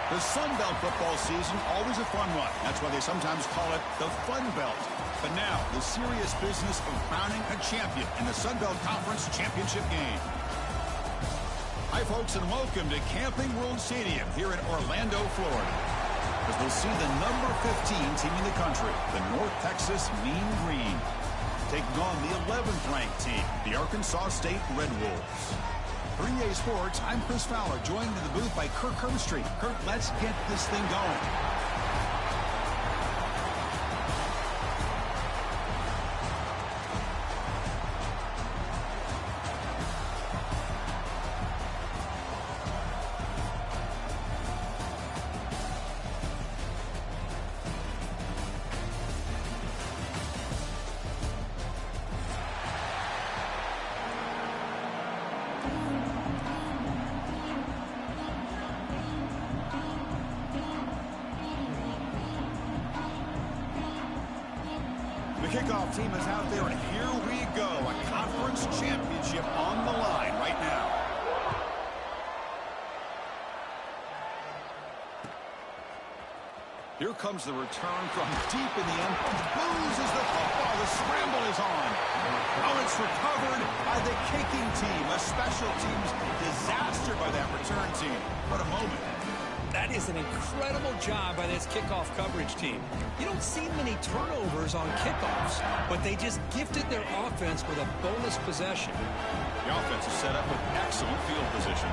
The Sun Belt football season, always a fun one. That's why they sometimes call it the Fun Belt. But now, the serious business of crowning a champion in the Sun Belt Conference Championship game. Hi, folks, and welcome to Camping World Stadium here in Orlando, Florida. As we'll see the number 15 team in the country, the North Texas Mean Green, taking on the 11th ranked team, the Arkansas State Red Wolves. For EA Sports, I'm Chris Fowler, joined in the booth by Kirk Herbstreit. Kirk, let's get this thing going. The kickoff team is out there, and here we go. A conference championship on the line right now. Here comes the return from deep in the end. Loses the football. The scramble is on. Oh, it's recovered by the kicking team. A special teams disaster by that return team. What a moment. That is an incredible job by this kickoff coverage team. You don't see many turnovers on kickoffs, but they just gifted their offense with a bonus possession. The offense is set up with excellent field position.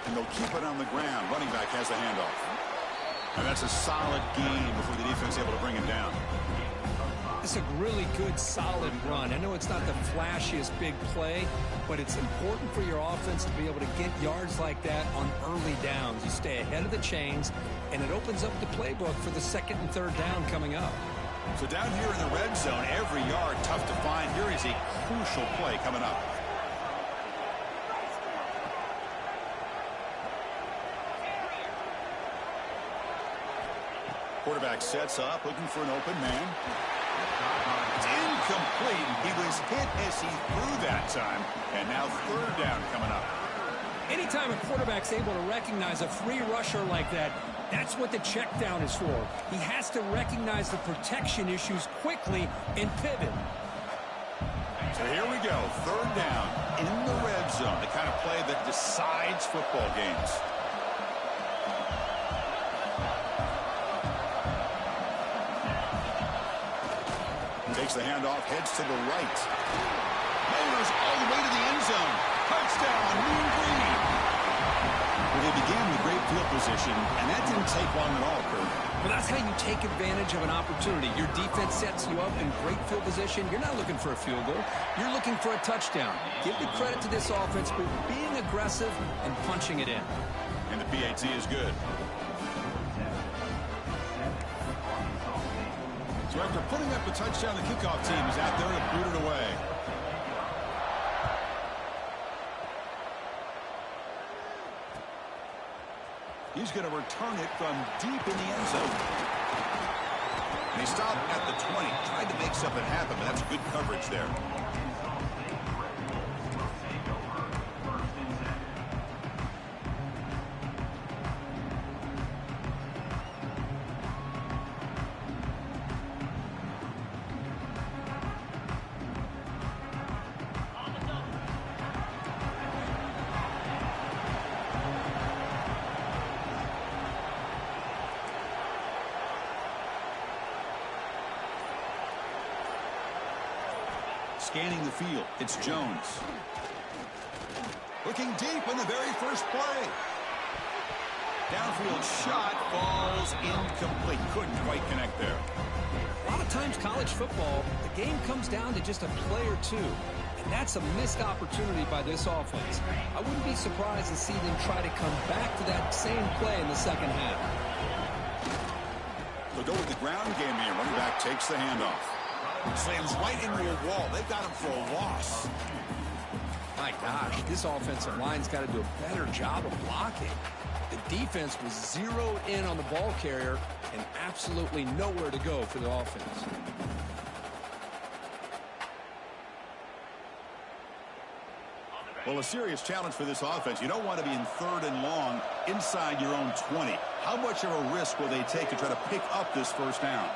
And they'll keep it on the ground. Running back has the handoff. And that's a solid game before the defense is able to bring him down. It's a really good, solid run. I know it's not the flashiest big play, but it's important for your offense to be able to get yards like that on early downs. You stay ahead of the chains, and it opens up the playbook for the second and third down coming up. So down here in the red zone, every yard tough to find. Here is a crucial play coming up. Quarterback sets up, looking for an open man. It's incomplete. He was hit as he threw that time. And now third down coming up. Anytime a quarterback's able to recognize a free rusher like that, that's what the check down is for. He has to recognize the protection issues quickly and pivot. So here we go. Third down in the red zone. The kind of play that decides football games. Takes the handoff, heads to the right. Motors all the way to the end zone. Touchdown, Mean Green. Well, they began with great field position, and that didn't take long at all, Kurt. Well, that's how you take advantage of an opportunity. Your defense sets you up in great field position. You're not looking for a field goal. You're looking for a touchdown. Give the credit to this offense for being aggressive and punching it in. And the PAT is good. So after putting up a touchdown, the kickoff team is out there to boot it away. He's going to return it from deep in the end zone. And he stopped at the 20, tried to make something happen, but that's good coverage there. Scanning the field, it's Jones. Looking deep in the very first play. Downfield shot falls incomplete. Couldn't quite connect there. A lot of times college football, the game comes down to just a play or two. And that's a missed opportunity by this offense. I wouldn't be surprised to see them try to come back to that same play in the second half. They'll go with the ground game here. Running back takes the handoff. Slams right into a wall. They've got him for a loss. My gosh, this offensive line's got to do a better job of blocking. The defense was zeroed in on the ball carrier and absolutely nowhere to go for the offense. Well, a serious challenge for this offense. You don't want to be in 3rd and long inside your own 20. How much of a risk will they take to try to pick up this first down?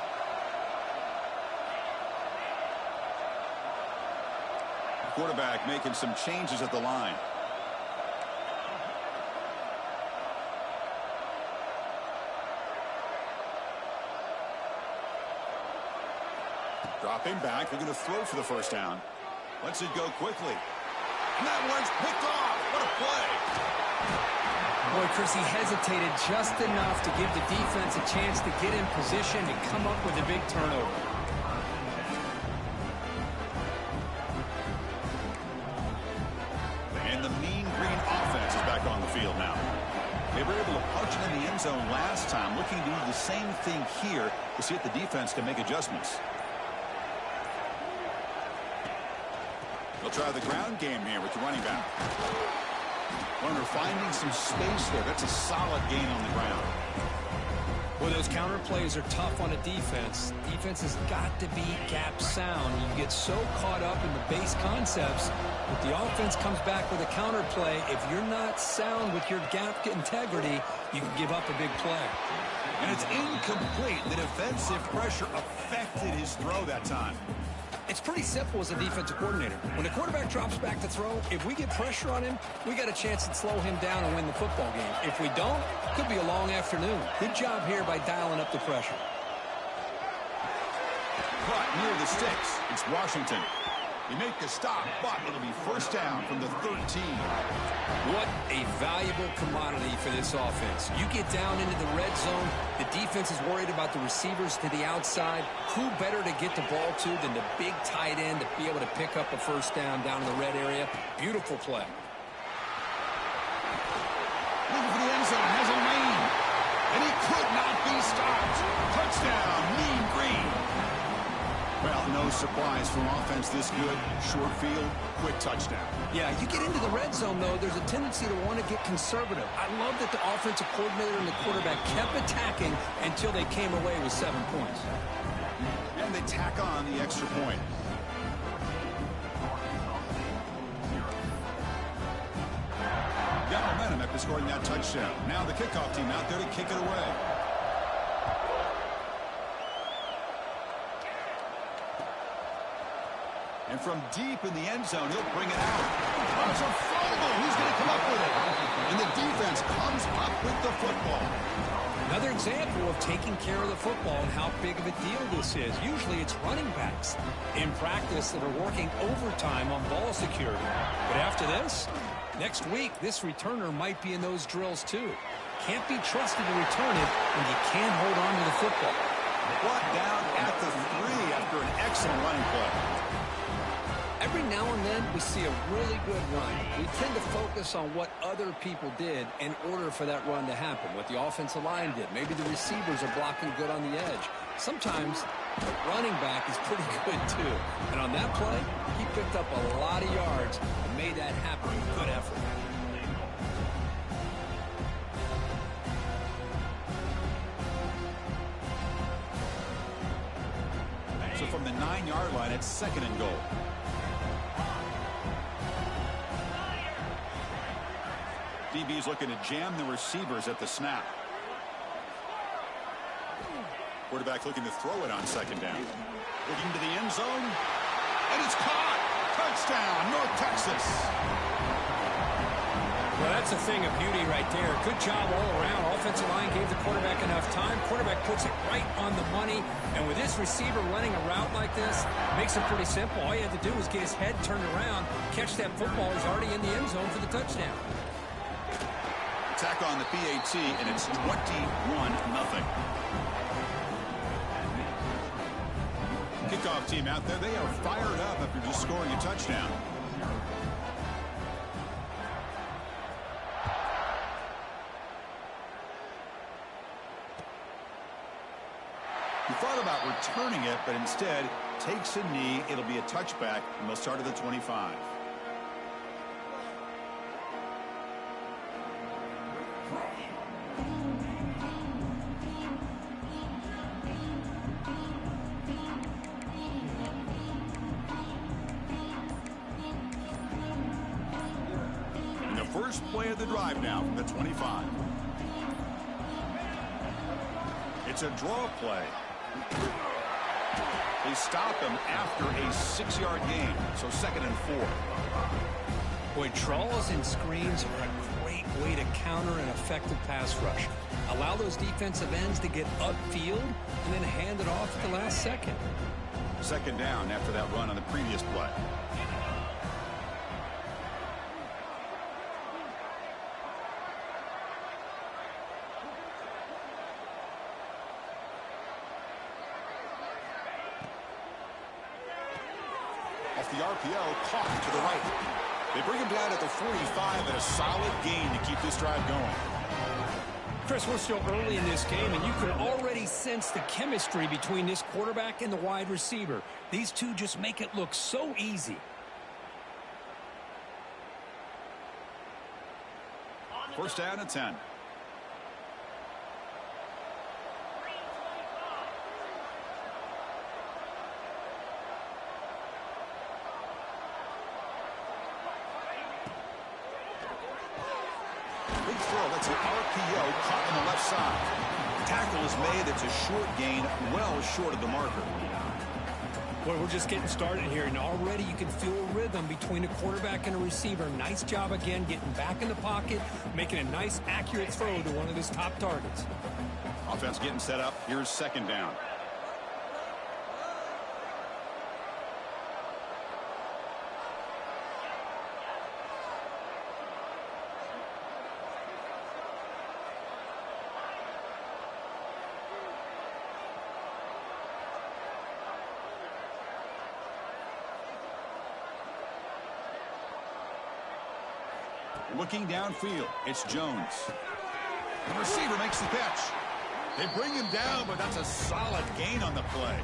The quarterback making some changes at the line. Dropping back, they're going to throw for the first down. Lets it go quickly. And that one's picked off. What a play. Boy, Chris, he hesitated just enough to give the defense a chance to get in position and come up with a big turnover. And the mean green offense is back on the field now. They were able to punch it in the end zone last time, looking to do the same thing here to see if the defense can make adjustments. They'll try the ground game here with the running back. Runner finding some space there. That's a solid gain on the ground. Well, those counter plays are tough on a defense. Defense has got to be gap sound. You get so caught up in the base concepts, but the offense comes back with a counter play. If you're not sound with your gap integrity, you can give up a big play. And it's incomplete. The defensive pressure affected his throw that time. It's pretty simple as a defensive coordinator. When the quarterback drops back to throw, if we get pressure on him, we got a chance to slow him down and win the football game. If we don't, it could be a long afternoon. Good job here by dialing up the pressure. Caught near the sticks. It's Washington. They make the stop, but it'll be first down from the 13. What a valuable commodity for this offense. You get down into the red zone, the defense is worried about the receivers to the outside. Who better to get the ball to than the big tight end to be able to pick up a first down in the red area? Beautiful play. Looking for the end zone, has a lane, and he could not be stopped. Touchdown, Mean Green. Well, no surprise from offense this good. Short field, quick touchdown. Yeah, you get into the red zone, though, there's a tendency to want to get conservative. I love that the offensive coordinator and the quarterback kept attacking until they came away with 7 points. And they tack on the extra point. Got momentum after scoring that touchdown. Now the kickoff team out there to kick it away. And from deep in the end zone, he'll bring it out. Oh, it's a fumble. Who's going to come up with it? And the defense comes up with the football. Another example of taking care of the football and how big of a deal this is. Usually it's running backs in practice that are working overtime on ball security. But after this, next week, this returner might be in those drills too. Can't be trusted to return it when you can't hold on to the football. Brought down at the 3 after an excellent running play. Every now and then, we see a really good run. We tend to focus on what other people did in order for that run to happen, what the offensive line did. Maybe the receivers are blocking good on the edge. Sometimes the running back is pretty good, too. And on that play, he picked up a lot of yards and made that happen with good effort. So from the 9-yard line, it's 2nd and goal. DB's looking to jam the receivers at the snap. Quarterback looking to throw it on 2nd down. Looking to the end zone. And it's caught. Touchdown, North Texas. Well, that's a thing of beauty right there. Good job all around. Offensive line gave the quarterback enough time. Quarterback puts it right on the money. And with this receiver running a route like this, makes it pretty simple. All you have to do is get his head turned around, catch that football. He's already in the end zone for the touchdown. Attack on the PAT, and it's 21-0. Kickoff team out there, they are fired up after just scoring a touchdown. He thought about returning it, but instead takes a knee. It'll be a touchback, and they'll start at the 25. First play of the drive now from the 25. It's a draw play. They stop him after a 6-yard gain, so 2nd and 4. Boy, draws and screens are a great way to counter an effective pass rush. Allow those defensive ends to get upfield and then hand it off at the last second. 2nd down after that run on the previous play. Off the RPO, caught to the right. They bring him down at the 45 and a solid gain to keep this drive going. Chris, we're still early in this game, and you can already sense the chemistry between this quarterback and the wide receiver. These two just make it look so easy. First down and 10. Big throw. That's an RPO caught on the left side. Tackle is made. It's a short gain, well short of the marker. Boy, we're just getting started here, and already you can feel a rhythm between a quarterback and a receiver. Nice job again getting back in the pocket, making a nice, accurate throw to one of his top targets. Offense getting set up. Here's 2nd down. Looking downfield, it's Jones. The receiver makes the catch. They bring him down, but that's a solid gain on the play.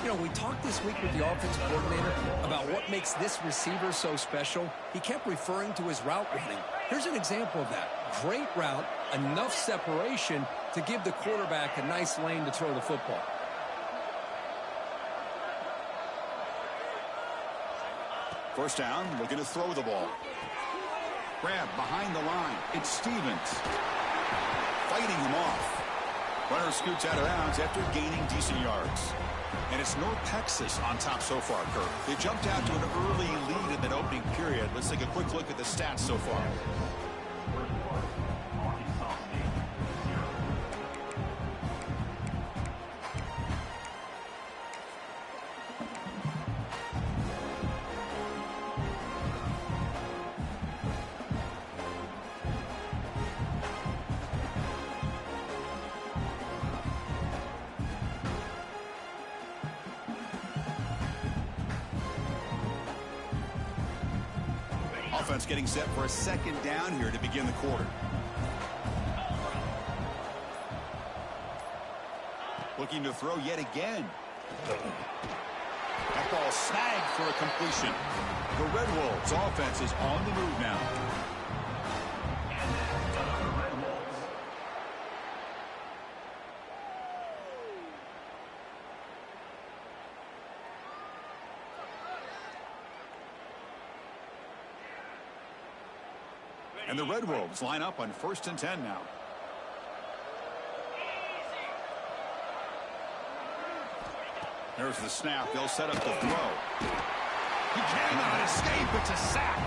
You know, we talked this week with the offensive coordinator about what makes this receiver so special. He kept referring to his route running. Here's an example of that. Great route, enough separation to give the quarterback a nice lane to throw the football. First down, looking to throw the ball. Grab behind the line. It's Stevens. Fighting him off. Runner scoots out of bounds after gaining decent yards. And it's North Texas on top so far, Kirk. They jumped out to an early lead in that opening period. Let's take a quick look at the stats so far. Offense getting set for a 2nd down here to begin the quarter. Looking to throw yet again. That ball snagged for a completion. The Red Wolves offense is on the move now. And the Red Wolves line up on 1st and 10 now. There's the snap. They'll set up the throw. He cannot escape. It's a sack.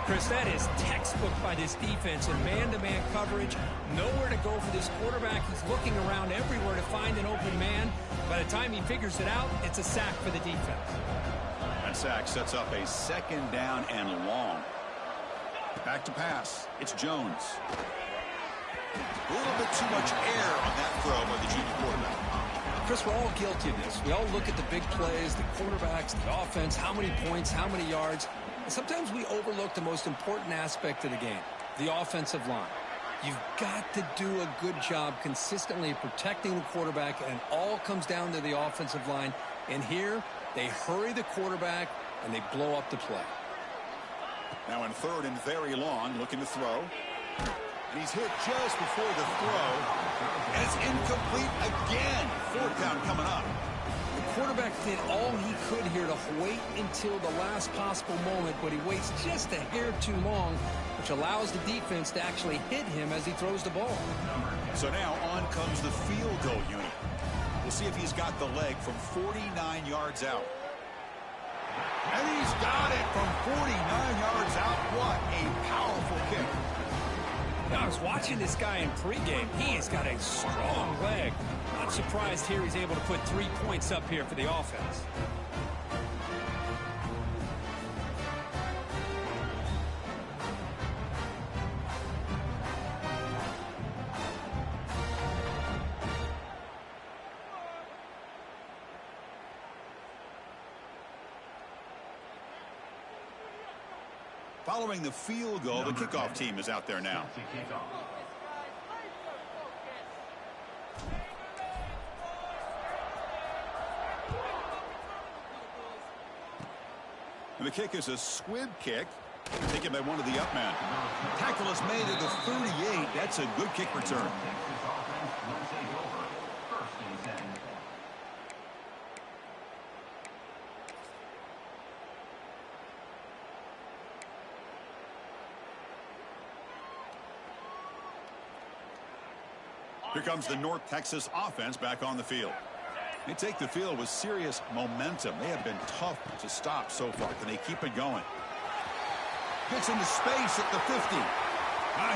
Chris, that is textbook by this defense in man-to-man coverage. Nowhere to go for this quarterback. He's looking around everywhere to find an open man. By the time he figures it out, it's a sack for the defense. That sack sets up a 2nd down and long. Back to pass. It's Jones. A little bit too much air on that throw by the junior quarterback. Chris, we're all guilty of this. We all look at the big plays, the quarterbacks, the offense, how many points, how many yards. And sometimes we overlook the most important aspect of the game, the offensive line. You've got to do a good job consistently protecting the quarterback, and it all comes down to the offensive line. And here, they hurry the quarterback, and they blow up the play. Now in 3rd and very long, looking to throw. And he's hit just before the throw. And it's incomplete again. 4th down coming up. The quarterback did all he could here to wait until the last possible moment, but he waits just a hair too long, which allows the defense to actually hit him as he throws the ball. So now on comes the field goal unit. We'll see if he's got the leg from 49 yards out. And he's got it from 49 yards out. What a powerful kick. I was watching this guy in pregame. He has got a strong leg. Not surprised here he's able to put 3 points up here for the offense. Following the field goal, the kickoff team is out there now. And the kick is a squib kick, taken by one of the up men. Tackle is made at the 38. That's a good kick return. Here comes the North Texas offense back on the field. They take the field with serious momentum. They have been tough to stop so far. Can they keep it going? Gets into space at the 50.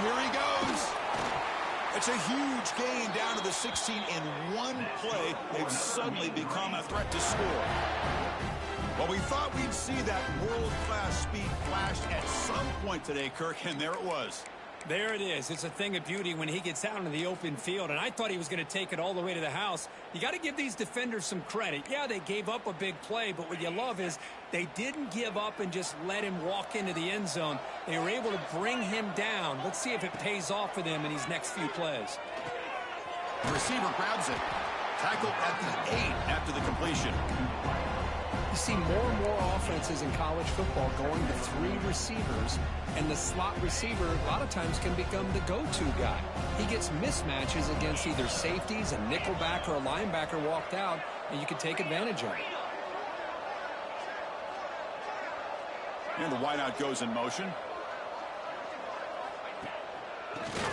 Here he goes. It's a huge gain down to the 16 in one play. They've suddenly become a threat to score. Well, we thought we'd see that world-class speed flashed at some point today, Kirk, and there it was. There it is. It's a thing of beauty when he gets out into the open field, and I thought he was going to take it all the way to the house. You got to give these defenders some credit. Yeah, they gave up a big play, but what you love is they didn't give up and just let him walk into the end zone. They were able to bring him down. Let's see if it pays off for them in these next few plays. The receiver grabs it. Tackle at the 8 after the completion. You see more and more offenses in college football going to 3 receivers, and the slot receiver a lot of times can become the go-to guy. He gets mismatches against either safeties, a nickelback, or a linebacker walked out, and you can take advantage of it. And the wideout goes in motion.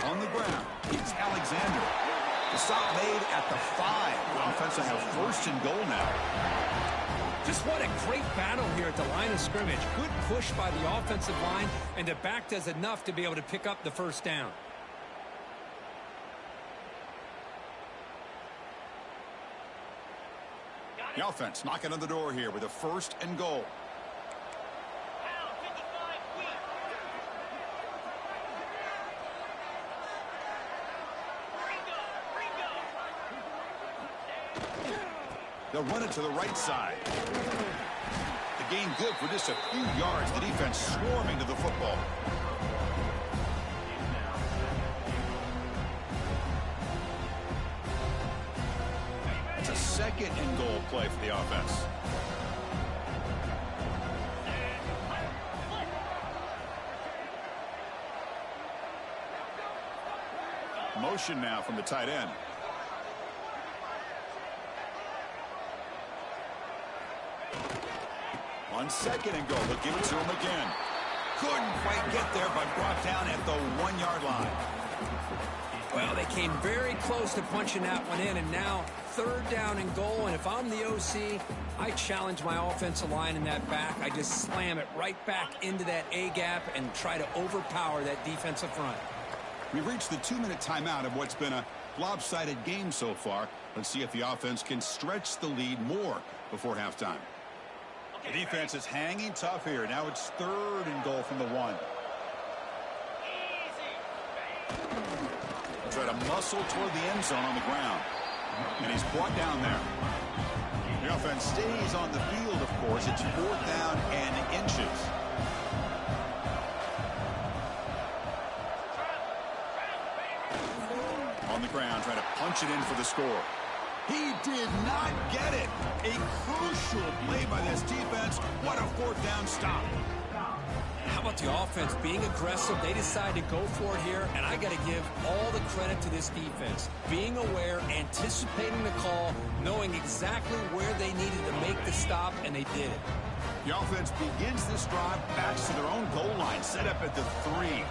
On the ground, it's Alexander. The stop made at the 5. The offense will have first and goal now. Just what a great battle here at the line of scrimmage. Good push by the offensive line, and the back does enough to be able to pick up the first down. The offense knocking on the door here with a first and goal. They'll run it to the right side. The gain good for just a few yards. The defense swarming to the football. It's a second and goal play for the offense. Motion now from the tight end. On second and goal, they'll give it to him again. Couldn't quite get there, but brought down at the 1-yard line. Well, they came very close to punching that one in, and now third down and goal. And if I'm the OC, I challenge my offensive line in that back. I just slam it right back into that A-gap and try to overpower that defensive front. We've reached the 2-minute timeout of what's been a lopsided game so far. Let's see if the offense can stretch the lead more before halftime. The defense is hanging tough here. Now it's third and goal from the 1. They'll try to muscle toward the end zone on the ground. And he's brought down there. The offense stays on the field, of course. It's 4th down and inches. On the ground, trying to punch it in for the score. He did not get it. A crucial play by this defense. What a fourth down stop. How about the offense being aggressive? They decide to go for it here, and I got to give all the credit to this defense. Being aware, anticipating the call, knowing exactly where they needed to make the stop, and they did it. The offense begins this drive, backs to their own goal line, set up at the 3.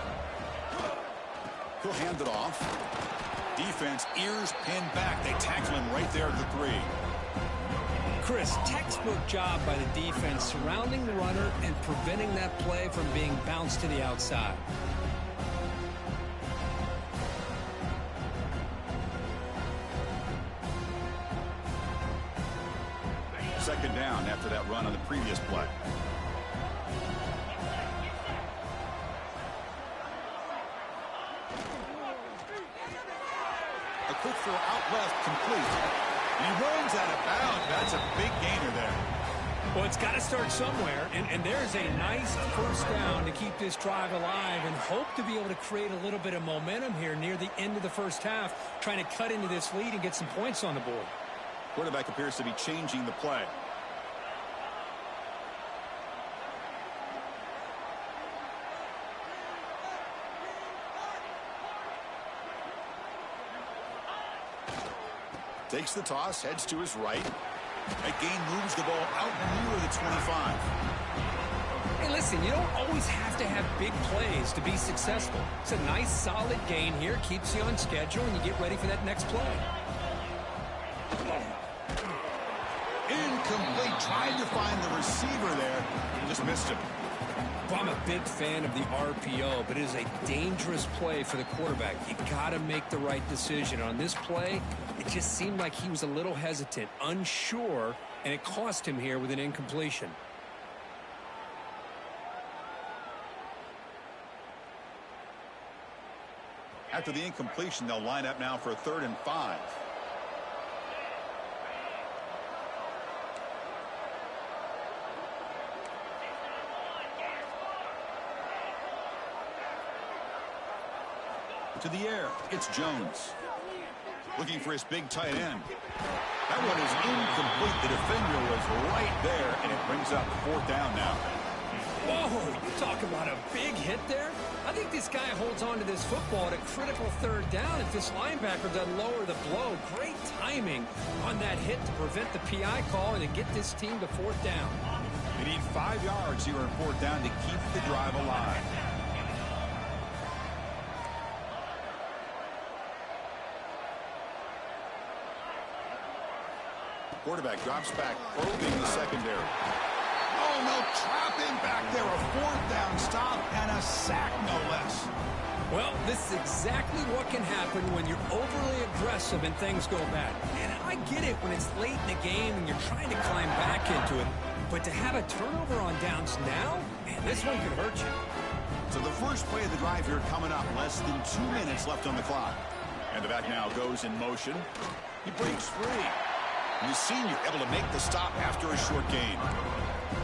He'll hand it off. Defense, ears pinned back. They tackle him right there at the 3. Chris, textbook job by the defense surrounding the runner and preventing that play from being bounced to the outside. Second down after that run on the previous play. A quick throw out left, complete. He runs out of bounds. That's a big gainer there. Well, it's got to start somewhere, and there's a nice first down to keep this drive alive and hope to be able to create a little bit of momentum here near the end of the first half, trying to cut into this lead and get some points on the board. Quarterback appears to be changing the play. Takes the toss, heads to his right. That gain moves the ball out near the 25. Hey, listen, you don't always have to have big plays to be successful. It's a nice, solid gain here. Keeps you on schedule, and you get ready for that next play. Incomplete. Tried to find the receiver there. Just missed him. Well, I'm a big fan of the RPO, but it is a dangerous play for the quarterback. You got to make the right decision. On this play, it just seemed like he was a little hesitant, unsure, and it cost him here with an incompletion. After the incompletion, they'll line up now for a 3rd and 5. To the air, it's Jones. Looking for his big tight end. That one is incomplete. The defender was right there, and it brings up 4th down now. Whoa, you talk about a big hit there. I think this guy holds on to this football at a critical 3rd down if this linebacker doesn't lower the blow. Great timing on that hit to prevent the PI call and to get this team to 4th down. They need 5 yards here on 4th down to keep the drive alive. Quarterback drops back, probing the secondary. Oh, no, trapping back there. A 4th down stop and a sack, no less. Well, this is exactly what can happen when you're overly aggressive and things go bad. And I get it when it's late in the game and you're trying to climb back into it. But to have a turnover on downs now, man, this one could hurt you. So the first play of the drive here coming up. Less than 2 minutes left on the clock. And the back now goes in motion. He breaks free. And the senior able to make the stop after a short gain.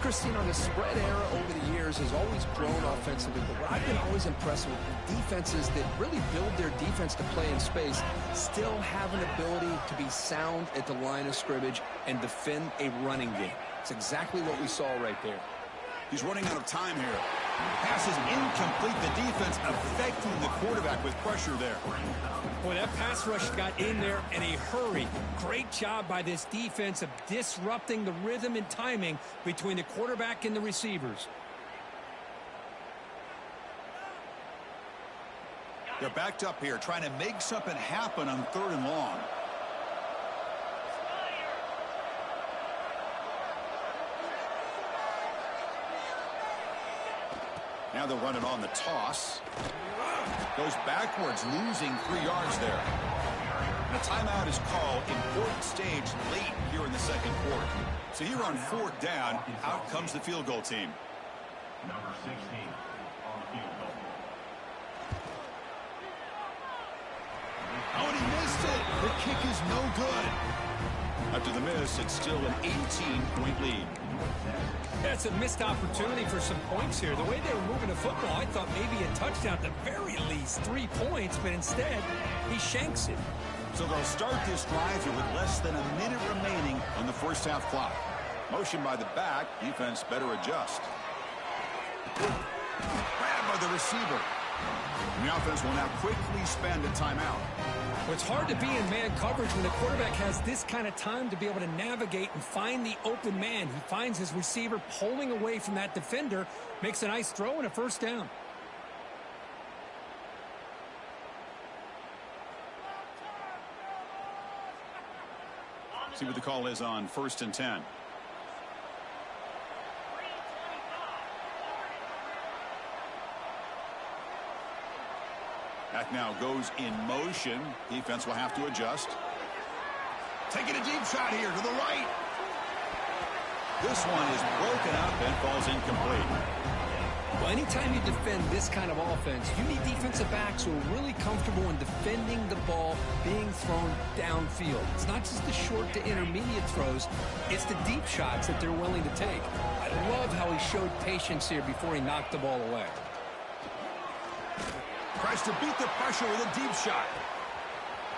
Christine, on the spread era over the years has always grown offensively, but what I've been always impressed with defenses that really build their defense to play in space still have an ability to be sound at the line of scrimmage and defend a running game. It's exactly what we saw right there. He's running out of time here. Pass is incomplete. The defense affecting the quarterback with pressure there. Boy, that pass rush got in there in a hurry. Great job by this defense of disrupting the rhythm and timing between the quarterback and the receivers. They're backed up here, trying to make something happen on 3rd and long. Now they'll run it on the toss. Goes backwards, losing 3 yards there. And a timeout is called. Important stage late here in the 2nd quarter. So here on 4th down, out comes the field goal team. Number 16 on the field goal. Oh, and he missed it. The kick is no good. After the miss, it's still an 18-point lead. That's a missed opportunity for some points here. The way they were moving the football, I thought maybe a touchdown at the very least, 3 points, but instead, he shanks it. So they'll start this drive here with less than a minute remaining on the first half clock. Motion by the back. Defense better adjust. Grab by the receiver. And the offense will now quickly spend a timeout. Well, it's hard to be in man coverage when the quarterback has this kind of time to be able to navigate and find the open man. He finds his receiver pulling away from that defender, makes a nice throw and a first down. See what the call is on 1st and 10. That now goes in motion. Defense will have to adjust. Taking a deep shot here to the right. This one is broken up and falls incomplete. Well, anytime you defend this kind of offense, you need defensive backs who are really comfortable in defending the ball being thrown downfield. It's not just the short to intermediate throws, it's the deep shots that they're willing to take. I love how he showed patience here before he knocked the ball away. Tries to beat the pressure with a deep shot.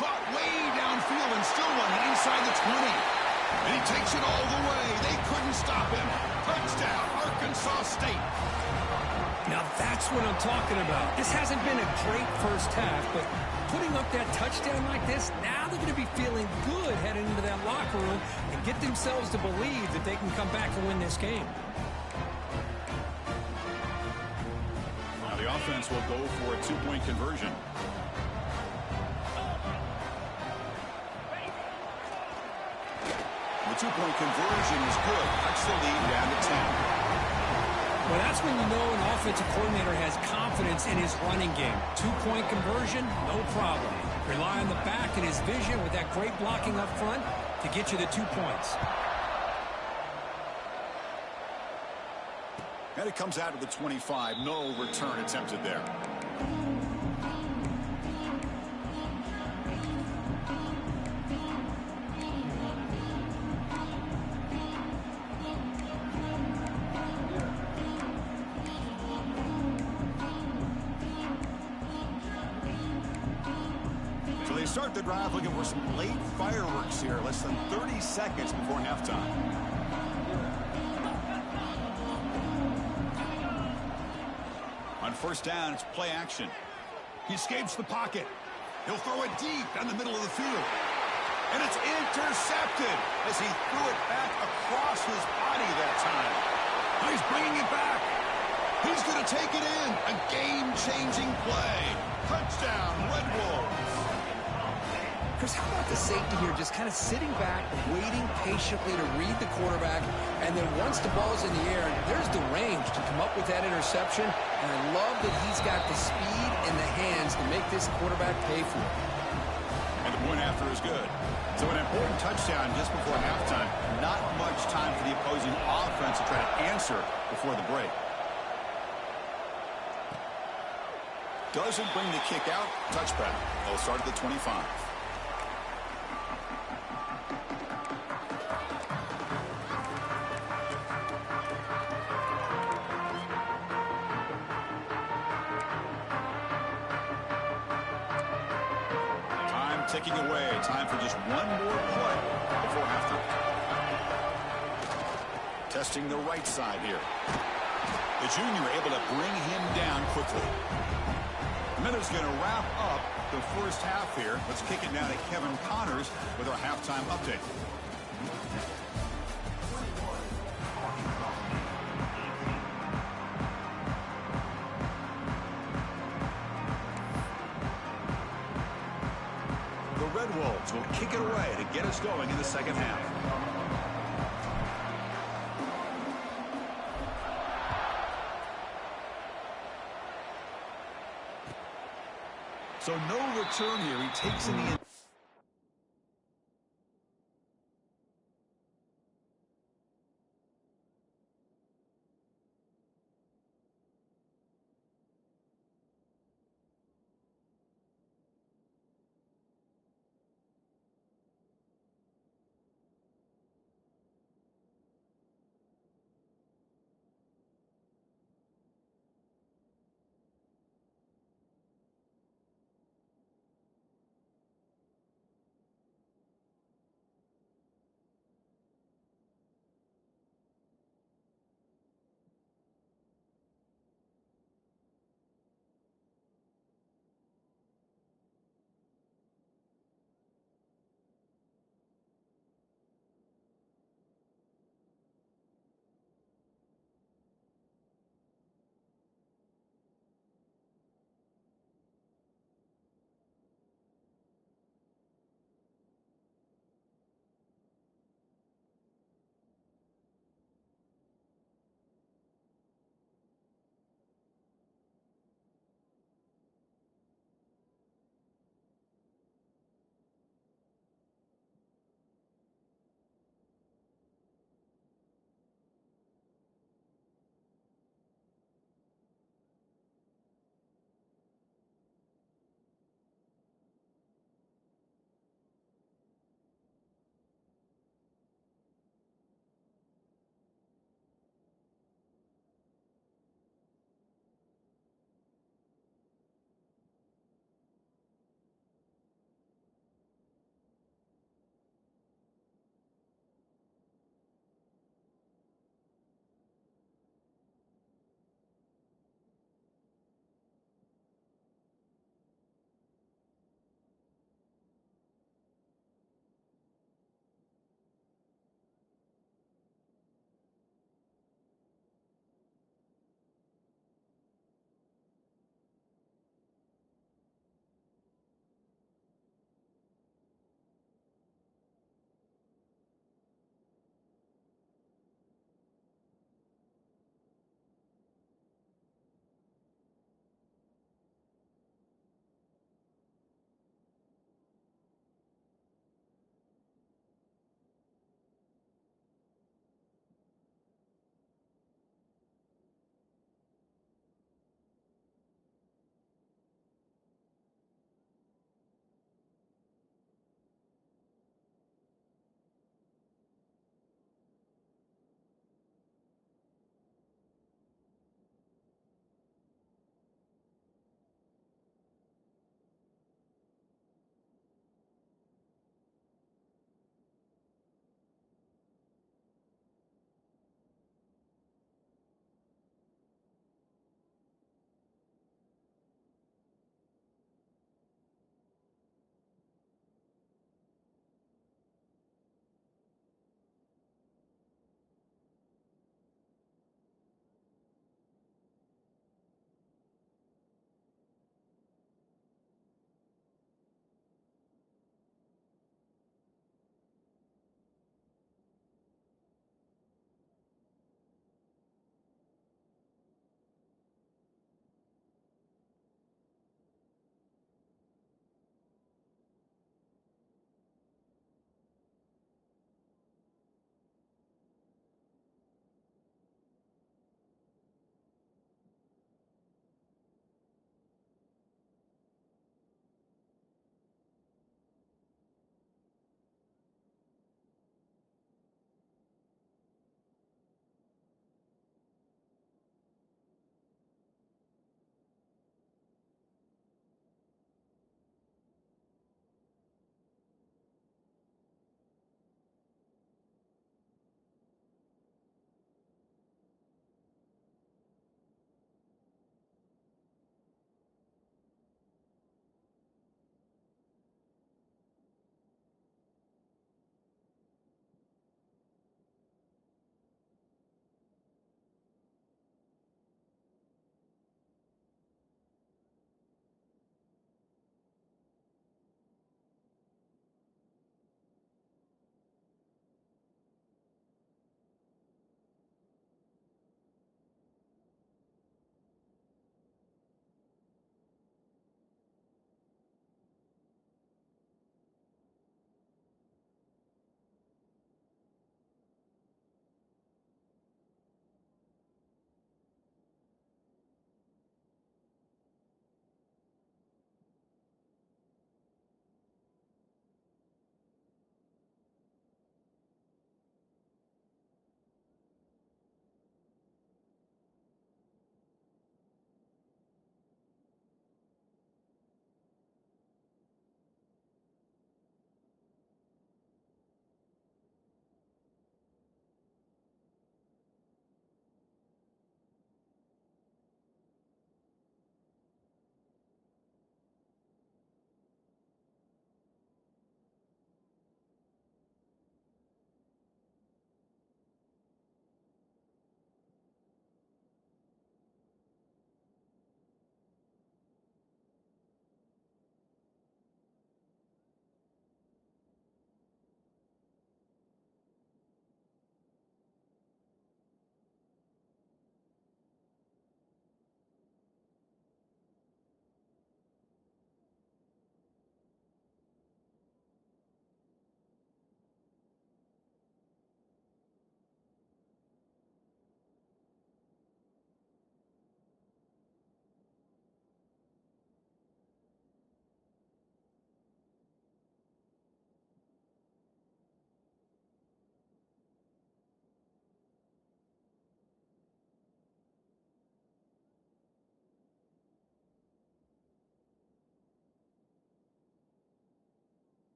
Caught way downfield and still running inside the 20. And he takes it all the way. They couldn't stop him. Touchdown, Arkansas State. Now that's what I'm talking about. This hasn't been a great first half, but putting up that touchdown like this, now they're going to be feeling good heading into that locker room and get themselves to believe that they can come back and win this game. Now the offense will go for a two-point conversion. The two-point conversion is good. That's the lead down to 10. Well, that's when you know an offensive coordinator has confidence in his running game. Two-point conversion, no problem. Rely on the back and his vision with that great blocking up front to get you the 2 points. And it comes out of the 25. No return attempted there. Start the drive looking for some late fireworks here. Less than 30 seconds before halftime. On first down, it's play action. He escapes the pocket. He'll throw it deep down the middle of the field. And it's intercepted as he threw it back across his body that time. Now he's bringing it back. He's going to take it in. A game-changing play. Touchdown, Red Wolves. Chris, how about the safety here just kind of sitting back, waiting patiently to read the quarterback, and then once the ball's in the air, there's the range to come up with that interception, and I love that he's got the speed and the hands to make this quarterback pay for it. And the point after is good. So an important touchdown just before halftime. Not much time for the opposing offense to try to answer before the break. Doesn't bring the kick out. Touchback. They'll start at the 25. Ticking away. Time for just one more play before halftime. Testing the right side here. The junior able to bring him down quickly. The Minnows going to wrap up the first half here. Let's kick it now to Kevin Connors with our halftime update. Red Wolves will kick it away to get us going in the second half. So no return here. He takes in the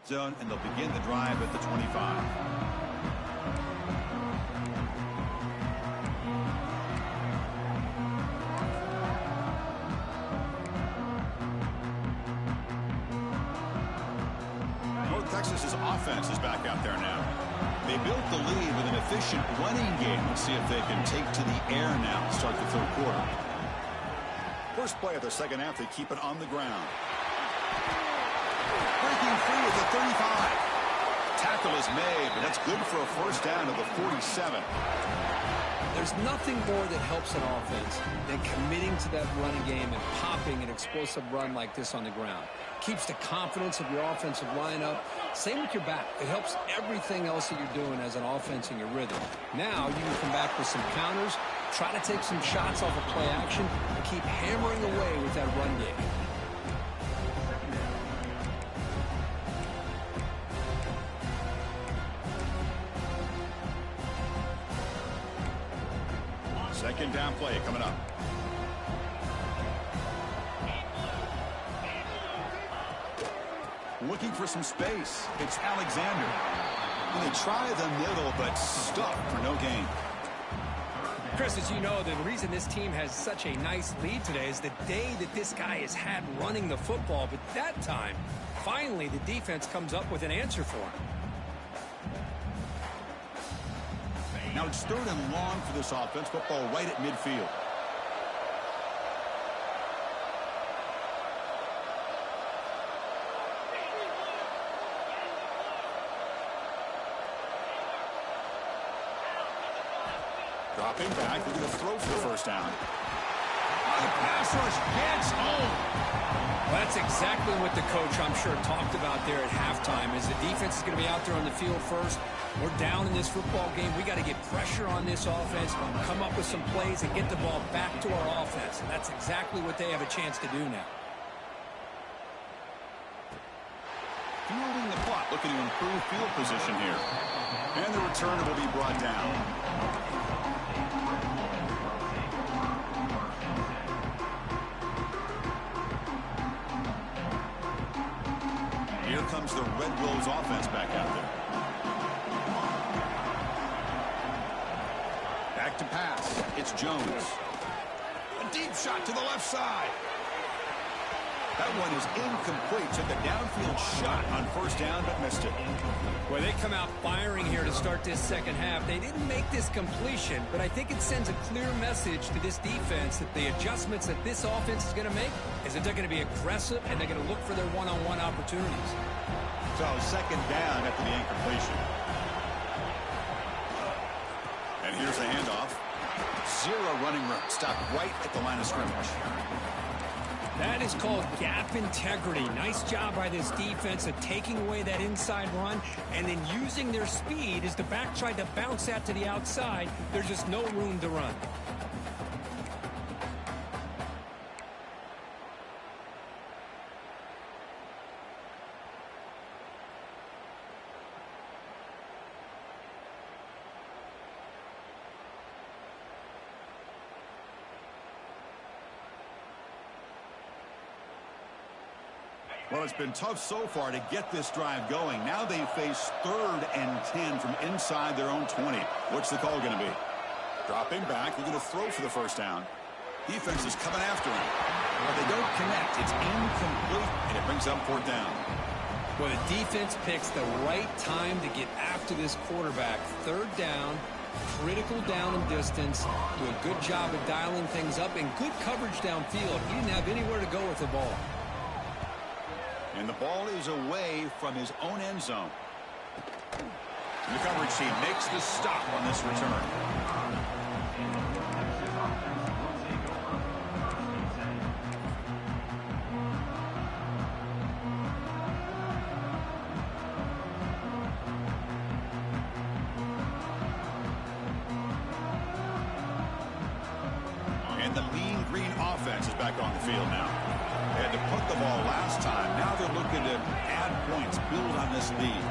zone, and they'll begin the drive at the 25. North Texas's offense is back out there now. They built the lead with an efficient running game. Let's see if they can take to the air now to start the third quarter. First play of the second half, they keep it on the ground. Breaking free at the 35. Tackle is made, but that's good for a first down to the 47. There's nothing more that helps an offense than committing to that running game and popping an explosive run like this on the ground. Keeps the confidence of your offensive lineup. Same with your back. It helps everything else that you're doing as an offense in your rhythm. Now you can come back with some counters, try to take some shots off of play action, and keep hammering away with that run game. Second down play coming up. Looking for some space. It's Alexander. And they try the middle, but stuck for no gain. Chris, as you know, the reason this team has such a nice lead today is the day that this guy has had running the football. But that time, finally, the defense comes up with an answer for him. Now it's third and long for this offense. Football right at midfield. Dropping back, they're going to throw for the first down. The pass rush gets home. Well, that's exactly what the coach, I'm sure, talked about there at halftime, is the defense is going to be out there on the field first. We're down in this football game. We got to get pressure on this offense, come up with some plays, and get the ball back to our offense. And that's exactly what they have a chance to do now. Fielding the clock, looking to improve field position here. And the returner will be brought down. Here comes the Red Wolves offense back out there. Back to pass. It's Jones. A deep shot to the left side. That one is incomplete. Took a downfield shot on first down, but missed it. Well, they come out firing here to start this second half. They didn't make this completion, but I think it sends a clear message to this defense that the adjustments that this offense is going to make is that they're going to be aggressive and they're going to look for their one-on-one opportunities. So second down after the incompletion. And here's the handoff. Zero running room. Stopped right at the line of scrimmage. That is called gap integrity. Nice job by this defense of taking away that inside run and then using their speed as the back tried to bounce that to the outside. There's just no room to run. Well, it's been tough so far to get this drive going. Now they face 3rd and 10 from inside their own 20. What's the call going to be? Dropping back. They're going to throw for the first down. Defense is coming after him. But they don't connect. It's incomplete, and it brings up 4th down. Well, the defense picks the right time to get after this quarterback. 3rd down, critical down and distance. Do a good job of dialing things up and good coverage downfield. He didn't have anywhere to go with the ball. And the ball is away from his own end zone. The coverage team makes the stop on this return. And the mean green offense is back on the field now. They had to put the ball last time. Now they're looking to add points, build on this lead.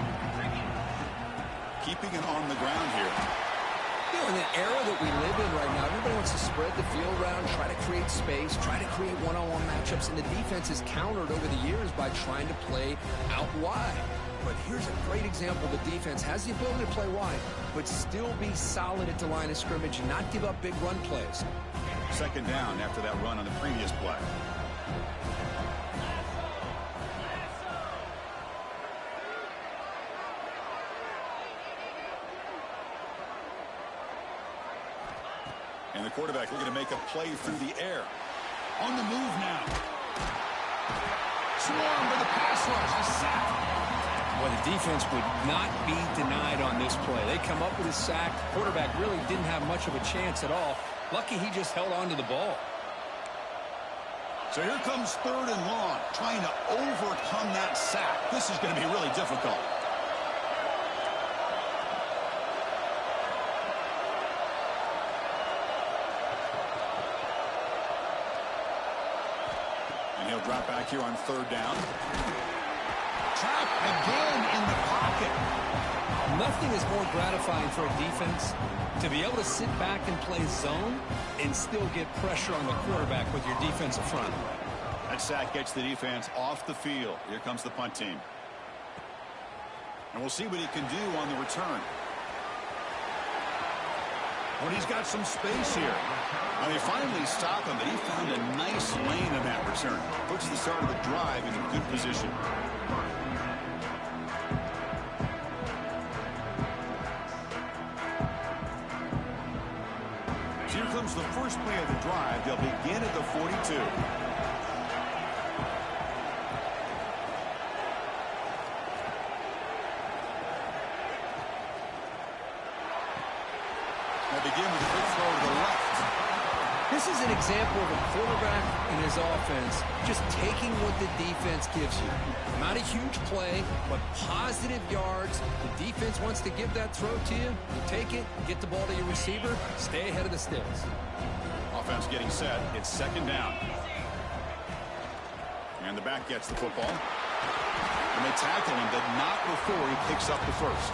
Keeping it on the ground here. You know, in the era that we live in right now, everybody wants to spread the field around, try to create space, try to create one-on-one matchups, and the defense is countered over the years by trying to play out wide. but here's a great example. The defense has the ability to play wide, but still be solid at the line of scrimmage and not give up big run plays. Second down after that run on the previous play. And the quarterback looking to make a play through the air. On the move now. Swarm for the pass rush. A sack. Well, the defense would not be denied on this play. They come up with a sack. The quarterback really didn't have much of a chance at all. Lucky he just held on to the ball. So here comes 3rd and long, trying to overcome that sack. This is going to be really difficult. And he'll drop back here on 3rd down. Trapped again in the pocket. Nothing is more gratifying for a defense to be able to sit back and play zone and still get pressure on the quarterback with your defensive front. That sack gets the defense off the field. Here comes the punt team. And we'll see what he can do on the return. Well, he's got some space here. Now they finally stop him, but he found a nice lane in that return. Puts the start of the drive in a good position. So here comes the first play of the drive. They'll begin at the 42. Begin with a quick throw to the left. This is an example of a quarterback in his offense just taking what the defense gives you. Not a huge play, but positive yards. The defense wants to give that throw to you. You take it, get the ball to your receiver, stay ahead of the sticks. Offense getting set. It's 2nd down. And the back gets the football. And they tackle him, but not before he picks up the first.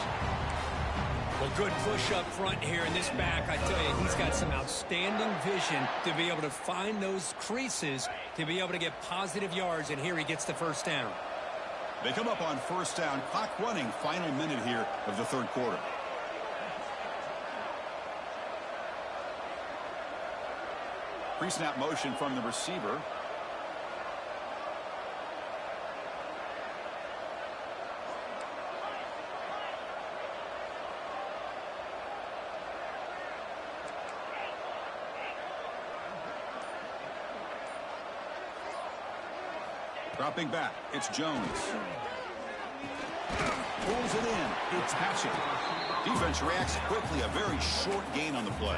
Well, good push up front here in this back. I tell you, he's got some outstanding vision to be able to find those creases, to be able to get positive yards, and here he gets the first down. They come up on 1st down. Clock running, final minute here of the 3rd quarter. Pre-snap motion from the receiver. Dropping back, it's Jones. Pulls it in, it's Patchett. Defense reacts quickly, a very short gain on the play.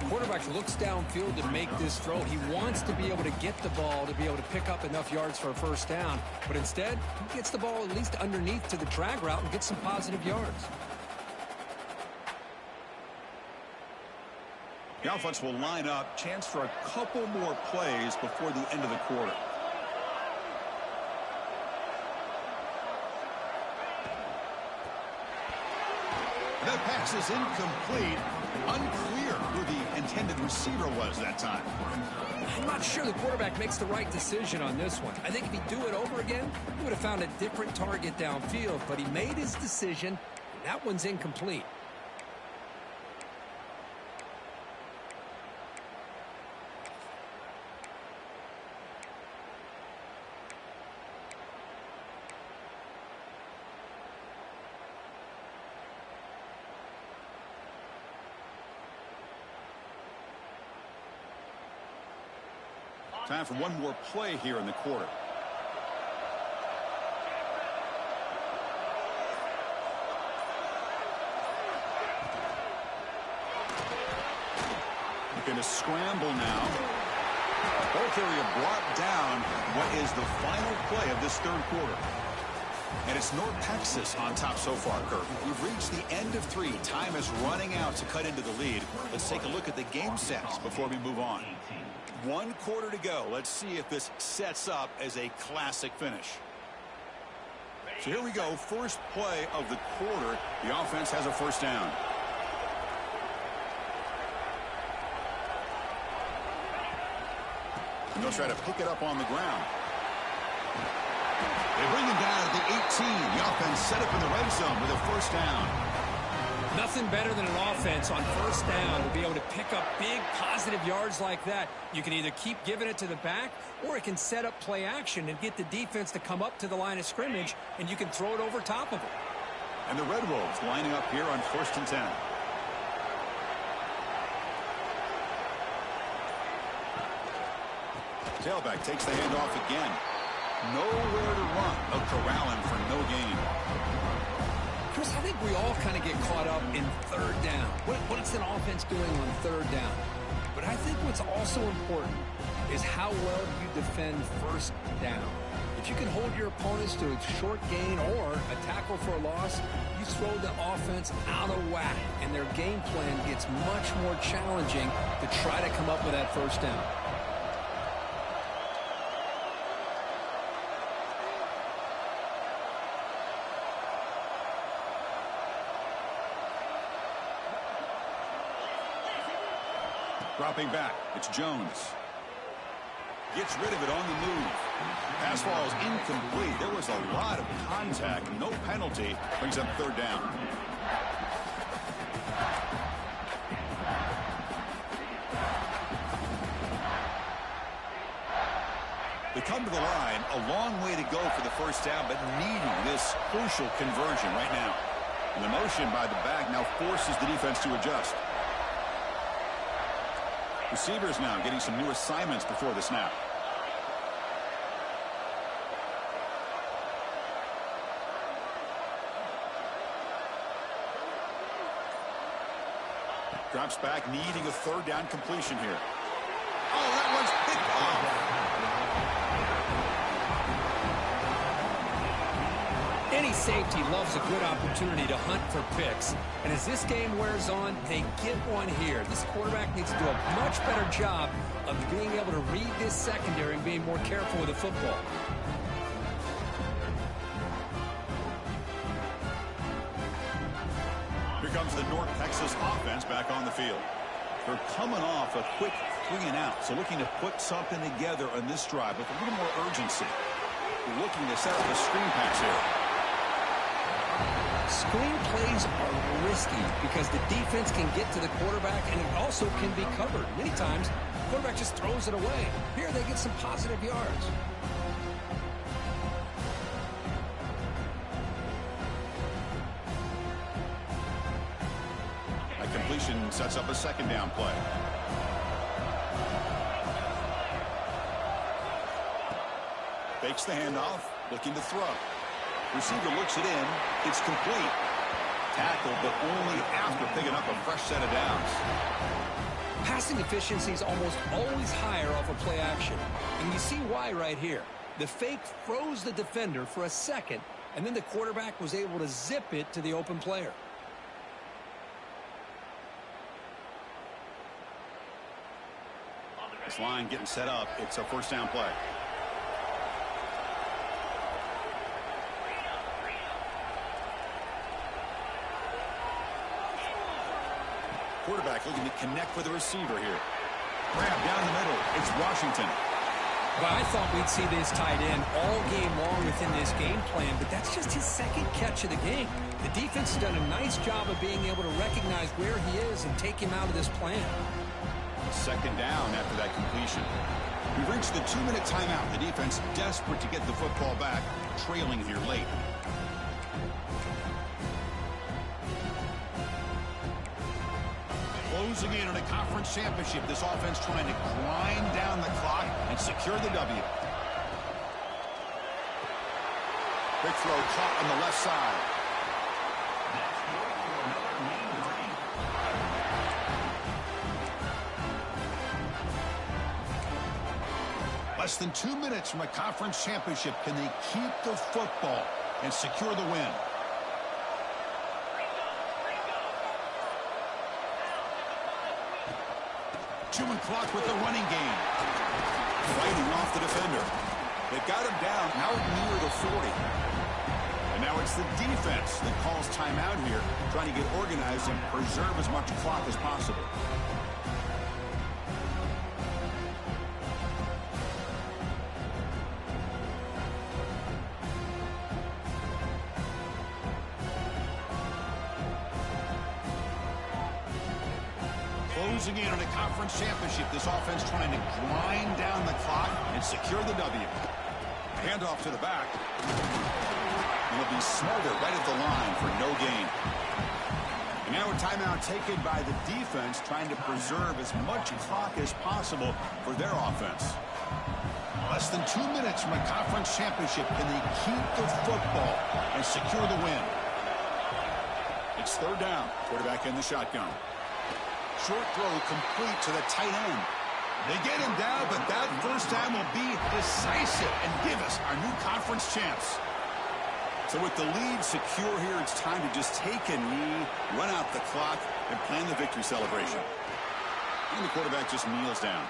Quarterback looks downfield to make this throw. He wants to be able to get the ball to be able to pick up enough yards for a 1st down, but instead, he gets the ball at least underneath to the drag route and gets some positive yards. The offense will line up, chance for a couple more plays before the end of the quarter. That pass is incomplete. Unclear who the intended receiver was that time. I'm not sure the quarterback makes the right decision on this one. I think if he'd do it over again, he would have found a different target downfield, but he made his decision. That one's incomplete. Time for one more play here in the quarter. Looking to scramble now. Ball carrier brought down what is the final play of this 3rd quarter. And it's North Texas on top so far, Kirk. We've reached the end of 3. Time is running out to cut into the lead. Let's take a look at the game stats before we move on. 1 quarter to go. Let's see if this sets up as a classic finish. So here we go. First play of the quarter. The offense has a 1st down. And they'll try to pick it up on the ground. They bring him down at the 18. The offense set up in the red zone with a first down. Nothing better than an offense on first down to be able to pick up big positive yards like that. You can either keep giving it to the back, or it can set up play action and get the defense to come up to the line of scrimmage, and you can throw it over top of it. And the Red Wolves lining up here on 1st and 10. Tailback takes the handoff again. Nowhere to run. They'll corral him for no gain. Chris, I think we all kind of get caught up in third down. What's an offense doing on third down? But I think what's also important is how well you defend first down. If you can hold your opponents to a short gain or a tackle for a loss, you throw the offense out of whack, and their game plan gets much more challenging to try to come up with that first down. Dropping back, it's Jones. Gets rid of it on the move. Pass ball is incomplete. There was a lot of contact. No penalty. Brings up third down. They come to the line. A long way to go for the first down, but needing this crucial conversion right now. And the motion by the back now forces the defense to adjust. Receivers now getting some new assignments before the snap. Drops back, needing a third down completion here. Oh, that one's picked off. Any safety loves a good opportunity to hunt for picks. And as this game wears on, they get one here. This quarterback needs to do a much better job of being able to read this secondary and being more careful with the football. Here comes the North Texas offense back on the field. They're coming off a quick 3-and-out, so looking to put something together on this drive with a little more urgency. They're looking to set up a screen pass here. Screen plays are risky because the defense can get to the quarterback, and it also can be covered. Many times, the quarterback just throws it away. Here, they get some positive yards. A completion sets up a second down play. Fakes the handoff, looking to throw. Receiver looks it in. It's complete. Tackled, but only after picking up a fresh set of downs. Passing efficiency is almost always higher off of play action. And you see why right here. The fake froze the defender for a second, and then the quarterback was able to zip it to the open player. This line getting set up. It's a first down play. Quarterback looking to connect with the receiver here. Grab down the middle. It's Washington. But I thought we'd see this tight end all game long within this game plan, but that's just his second catch of the game. The defense has done a nice job of being able to recognize where he is and take him out of this plan. Second down after that completion. We've reached the 2-minute timeout. The defense desperate to get the football back, trailing here late. Closing in on a conference championship, this offense trying to grind down the clock and secure the W. Big throw caught on the left side. Less than 2 minutes from a conference championship. Can they keep the football and secure the win? Chewing clock with the running game. Fighting off the defender. They've got him down out near the 40. And now it's the defense that calls timeout here, trying to get organized and preserve as much clock as possible. cruising in on a conference championship. This offense trying to grind down the clock and secure the W. Handoff to the back. And it'll be smarter right at the line for no gain. And now a timeout taken by the defense, trying to preserve as much clock as possible for their offense. Less than 2 minutes from a conference championship. Can they keep the football and secure the win? It's third down. Quarterback in the shotgun. Short throw complete to the tight end. They get him down, but that first down will be decisive and give us our new conference champs. So with the lead secure here, it's time to just take a knee, run out the clock, and plan the victory celebration. And the quarterback just kneels down.